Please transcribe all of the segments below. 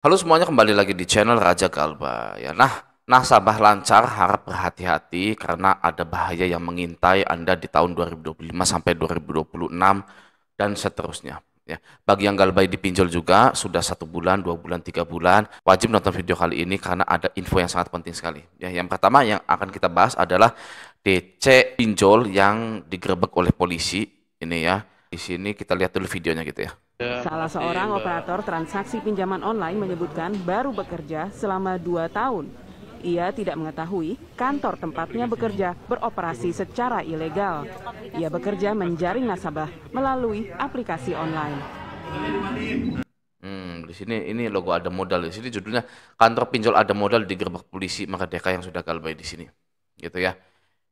Halo semuanya, kembali lagi di channel Raja Galba ya. Nasabah lancar harap berhati-hati karena ada bahaya yang mengintai Anda di tahun 2025 sampai 2026 dan seterusnya ya. Bagi yang Galbay dipinjol juga sudah 1 bulan, 2 bulan, 3 bulan, wajib nonton video kali ini karena ada info yang sangat penting sekali ya. Yang pertama yang akan kita bahas adalah DC pinjol yang digerebek oleh polisi ini ya. Di sini kita lihat dulu videonya gitu ya. Salah seorang operator transaksi pinjaman online menyebutkan baru bekerja selama 2 tahun. Ia tidak mengetahui kantor tempatnya bekerja beroperasi secara ilegal. Ia bekerja menjaring nasabah melalui aplikasi online. Di sini ini logo ada modal, di sini judulnya kantor pinjol ada modal digerebek polisi Merdeka yang sudah Galbay di sini, gitu ya.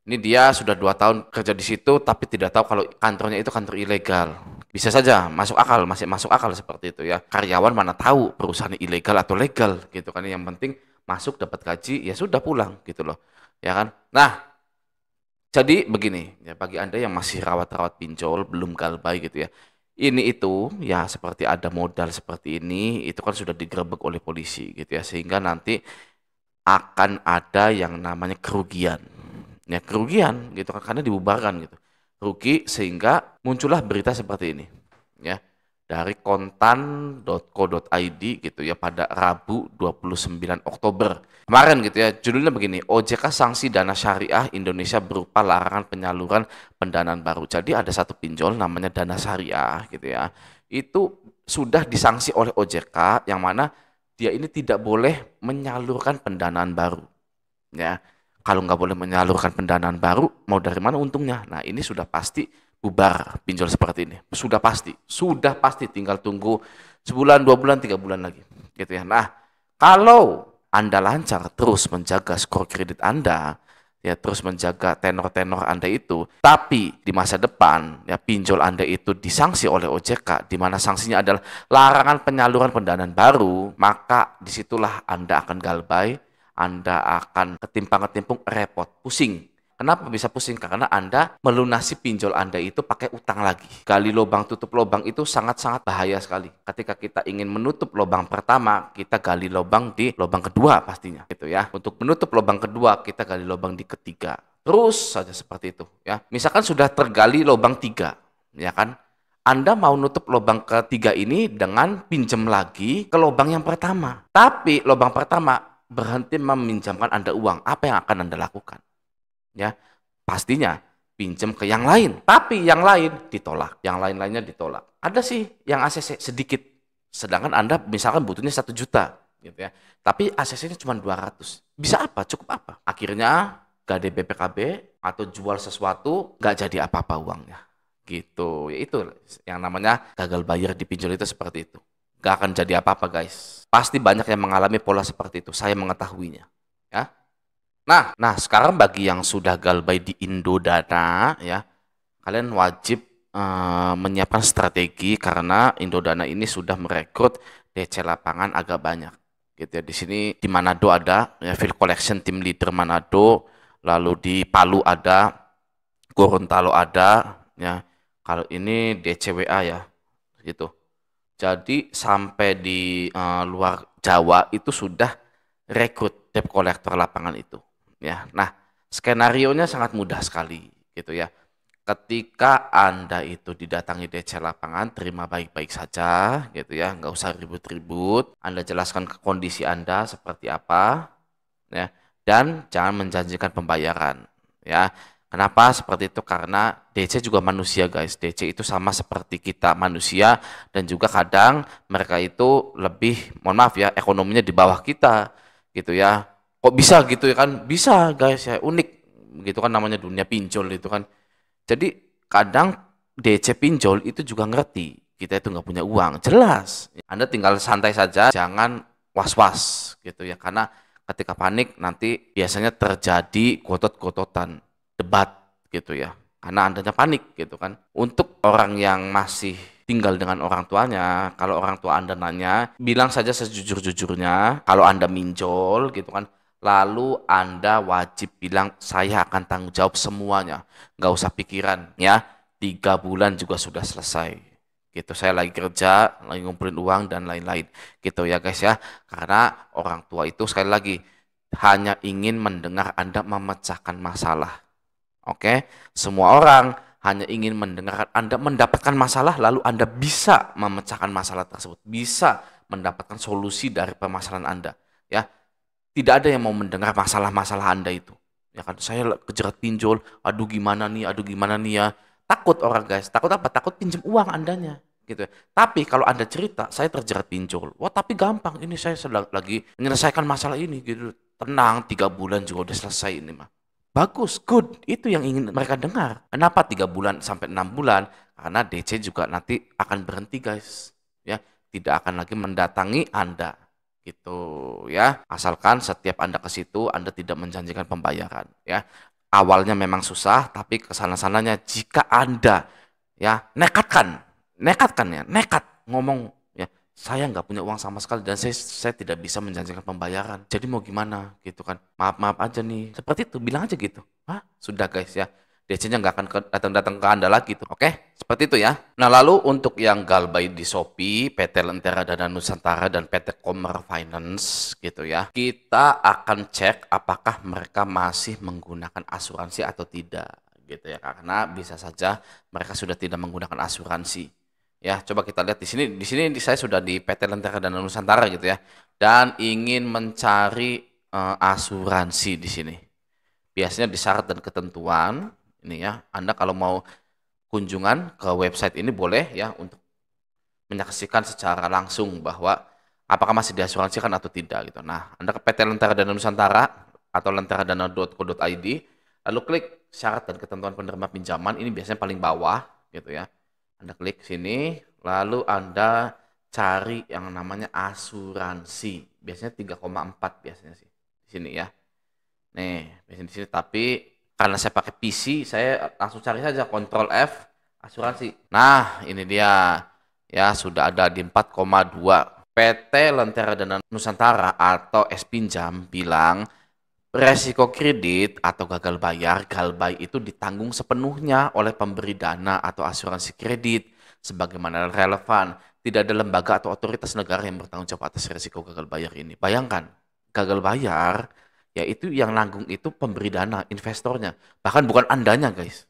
Ini dia sudah 2 tahun kerja di situ, tapi tidak tahu kalau kantornya itu kantor ilegal. Bisa saja masuk akal, masih masuk akal seperti itu ya. Karyawan mana tahu perusahaan ilegal atau legal, gitu kan. Yang penting masuk dapat gaji, ya sudah pulang, gitu loh, ya kan. Nah, jadi begini, ya bagi Anda yang masih rawat-rawat pinjol, belum Galbay gitu ya. Ini itu ya seperti ada modal seperti ini, itu kan sudah digerebek oleh polisi gitu ya. Sehingga nanti akan ada yang namanya kerugian. Ya kerugian gitu kan karena dibubarkan gitu. Rugi sehingga muncullah berita seperti ini. Ya dari kontan.co.id gitu ya pada Rabu 29 Oktober. Kemarin gitu ya, judulnya begini, OJK sanksi dana syariah Indonesia berupa larangan penyaluran pendanaan baru. Jadi ada satu pinjol namanya dana syariah gitu ya. Itu sudah disanksi oleh OJK yang mana dia ini tidak boleh menyalurkan pendanaan baru. Ya, kalau nggak boleh menyalurkan pendanaan baru, mau dari mana untungnya? Nah, ini sudah pasti bubar pinjol seperti ini. Sudah pasti tinggal tunggu sebulan, 2 bulan, 3 bulan lagi, gitu ya. Nah, kalau Anda lancar terus menjaga skor kredit Anda, ya terus menjaga tenor-tenor Anda itu, tapi di masa depan ya pinjol Anda itu disanksi oleh OJK, di mana sanksinya adalah larangan penyaluran pendanaan baru, maka disitulah Anda akan galbay, Anda akan ketimpang-ketimpung, repot, pusing. Kenapa bisa pusing? Karena Anda melunasi pinjol Anda itu pakai utang lagi. Gali lubang, tutup lubang itu sangat-sangat bahaya sekali. Ketika kita ingin menutup lubang pertama, kita gali lubang di lubang kedua pastinya, gitu ya. Untuk menutup lubang kedua, kita gali lubang di ketiga. Terus saja seperti itu, ya. Misalkan sudah tergali lubang 3, ya kan? Anda mau nutup lubang ketiga ini dengan pinjam lagi ke lubang yang pertama. Tapi lubang pertama berhenti meminjamkan Anda uang, apa yang akan Anda lakukan? Ya, pastinya pinjam ke yang lain, tapi yang lain ditolak, yang lain-lainnya ditolak. Ada sih yang ACC sedikit, sedangkan Anda misalkan butuhnya 1 juta, gitu ya. Tapi ACC-nya cuma 200. Bisa apa? Cukup apa? Akhirnya gak ada BPKB atau jual sesuatu, nggak jadi apa-apa uangnya. Gitu. Ya itu yang namanya gagal bayar di pinjol itu seperti itu. Gak akan jadi apa-apa guys. Pasti banyak yang mengalami pola seperti itu. Saya mengetahuinya. Ya. Nah, sekarang bagi yang sudah galbay di Indodana ya, kalian wajib menyiapkan strategi karena Indodana ini sudah merekrut DC lapangan agak banyak. Gitu ya. Di sini di Manado ada ya field collection team leader Manado, lalu di Palu ada, Gorontalo ada ya. Kalau ini DCWA ya, gitu. Jadi sampai di luar Jawa itu sudah rekrut debt collector lapangan itu. Ya, nah skenarionya sangat mudah sekali gitu ya. Ketika Anda itu didatangi DC lapangan, terima baik-baik saja gitu ya, nggak usah ribut-ribut. Anda jelaskan ke kondisi Anda seperti apa, ya, dan jangan menjanjikan pembayaran, ya. Kenapa seperti itu? Karena DC juga manusia, guys. DC itu sama seperti kita manusia dan juga kadang mereka itu lebih, mohon maaf ya, ekonominya di bawah kita, gitu ya. Kok bisa gitu ya kan? Bisa, guys ya, unik, gitu kan namanya dunia pinjol itu kan. Jadi kadang DC pinjol itu juga ngerti kita itu nggak punya uang, jelas. Anda tinggal santai saja, jangan was-was gitu ya, karena ketika panik nanti biasanya terjadi gotot-gototan, debat gitu ya, karena Andanya panik gitu kan. Untuk orang yang masih tinggal dengan orang tuanya, kalau orang tua Anda nanya, bilang saja sejujur-jujurnya kalau Anda minjol gitu kan, lalu Anda wajib bilang saya akan tanggung jawab semuanya. Nggak usah pikiran ya, 3 bulan juga sudah selesai. Gitu, saya lagi kerja, lagi ngumpulin uang dan lain-lain. Gitu ya guys ya. Karena orang tua itu sekali lagi hanya ingin mendengar Anda memecahkan masalah. Oke, semua orang hanya ingin mendengar Anda mendapatkan masalah lalu Anda bisa memecahkan masalah tersebut, bisa mendapatkan solusi dari permasalahan Anda. Ya, tidak ada yang mau mendengar masalah-masalah Anda itu. Ya kan, saya kejerat pinjol, aduh gimana nih ya. Takut orang guys, takut apa? Takut pinjam uang Andanya. Gitu ya. Tapi kalau Anda cerita, saya terjerat pinjol. Wah tapi gampang, ini saya sedang lagi menyelesaikan masalah ini gitu. Tenang, 3 bulan juga udah selesai ini mah. Bagus, good. Itu yang ingin mereka dengar. Kenapa 3 bulan sampai 6 bulan? Karena DC juga nanti akan berhenti guys. Ya, tidak akan lagi mendatangi Anda gitu ya. Asalkan setiap Anda ke situ Anda tidak menjanjikan pembayaran ya. Awalnya memang susah tapi kesana-sananya jika Anda ya nekat ngomong ya, saya nggak punya uang sama sekali dan saya tidak bisa menjanjikan pembayaran. Jadi mau gimana gitu kan? Maaf aja nih. Seperti itu bilang aja gitu. Hah? Sudah guys ya. DC-nya nggak akan datang-datang ke Anda lagi tuh. Oke? Seperti itu ya. Nah, lalu untuk yang Galbay di Shopee, PT Lentera Dana Nusantara dan PT Commer Finance gitu ya. Kita akan cek apakah mereka masih menggunakan asuransi atau tidak gitu ya. Karena bisa saja mereka sudah tidak menggunakan asuransi. Ya, coba kita lihat di sini. Di sini saya sudah di PT Lentera Dana Nusantara gitu ya. Dan ingin mencari asuransi di sini. Biasanya di syarat dan ketentuan ini ya, Anda kalau mau kunjungan ke website ini boleh ya untuk menyaksikan secara langsung bahwa apakah masih diasuransikan atau tidak gitu. Nah, Anda ke PT Lentera Dana Nusantara atau lenteradana.co.id, lalu klik syarat dan ketentuan penerima pinjaman, ini biasanya paling bawah gitu ya. Anda klik sini, lalu Anda cari yang namanya asuransi. Biasanya 3,4 biasanya sih di sini ya. Nih, biasanya di sini tapi karena saya pakai PC, saya langsung cari saja Ctrl F asuransi. Nah, ini dia. Ya, sudah ada di 4,2. PT Lentera Dana Nusantara atau S-Pinjam bilang resiko kredit atau gagal bayar, galbay itu ditanggung sepenuhnya oleh pemberi dana atau asuransi kredit sebagaimana relevan. Tidak ada lembaga atau otoritas negara yang bertanggung jawab atas resiko gagal bayar ini. Bayangkan, gagal bayar yaitu yang nanggung itu pemberi dana, investornya, bahkan bukan Andanya, guys.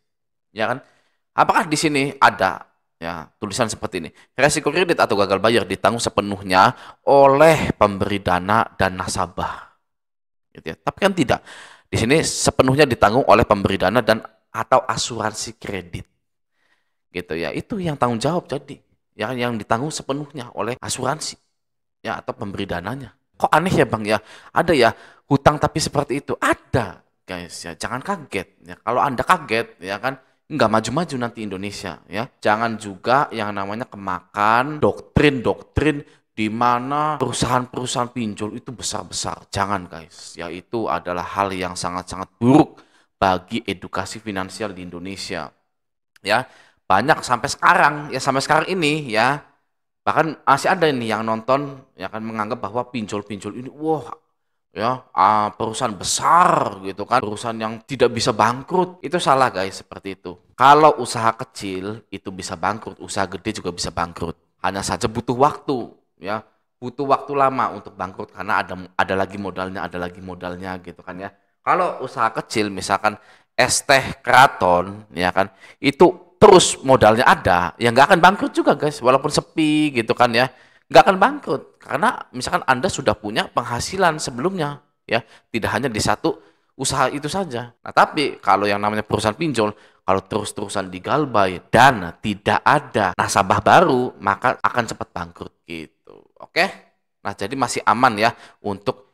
Ya kan? Apakah di sini ada ya tulisan seperti ini? Resiko kredit atau gagal bayar ditanggung sepenuhnya oleh pemberi dana dan nasabah. Gitu ya. Tapi kan tidak. Di sini sepenuhnya ditanggung oleh pemberi dana dan atau asuransi kredit. Gitu ya. Itu yang tanggung jawab jadi. Yang ditanggung sepenuhnya oleh asuransi ya atau pemberi dananya. Kok aneh ya Bang ya? Ada ya hutang tapi seperti itu. Ada guys ya. Jangan kaget ya. Kalau Anda kaget ya kan nggak maju-maju nanti Indonesia ya. Jangan juga yang namanya kemakan doktrin-doktrin di mana perusahaan-perusahaan pinjol itu besar-besar. Jangan guys. Ya itu adalah hal yang sangat-sangat buruk bagi edukasi finansial di Indonesia. Ya. Banyak sampai sekarang ini ya. Bahkan masih ada ini yang nonton ya kan menganggap bahwa pinjol-pinjol ini wah ya perusahaan besar gitu kan, perusahaan yang tidak bisa bangkrut. Itu salah guys, seperti itu. Kalau usaha kecil itu bisa bangkrut, usaha gede juga bisa bangkrut. Hanya saja butuh waktu ya. Butuh waktu lama untuk bangkrut karena ada lagi modalnya gitu kan ya. Kalau usaha kecil misalkan es teh Kraton ya kan, itu terus modalnya ada, ya nggak akan bangkrut juga guys, walaupun sepi gitu kan ya, nggak akan bangkrut karena misalkan Anda sudah punya penghasilan sebelumnya ya, tidak hanya di satu usaha itu saja. Nah tapi kalau yang namanya perusahaan pinjol, kalau terus-terusan digalbay dan tidak ada nasabah baru, maka akan cepat bangkrut gitu. Oke, nah jadi masih aman ya untuk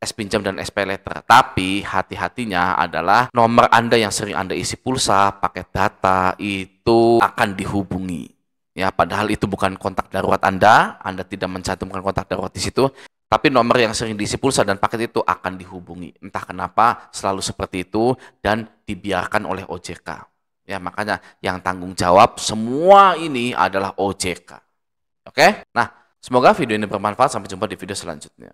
S-Pinjam dan SPayLater. Tapi hati-hatinya adalah nomor Anda yang sering Anda isi pulsa, paket data, itu akan dihubungi. Ya, padahal itu bukan kontak darurat Anda tidak mencantumkan kontak darurat di situ, tapi nomor yang sering diisi pulsa dan paket itu akan dihubungi. Entah kenapa selalu seperti itu dan dibiarkan oleh OJK. Ya, makanya yang tanggung jawab semua ini adalah OJK. Oke? Nah, semoga video ini bermanfaat. Sampai jumpa di video selanjutnya.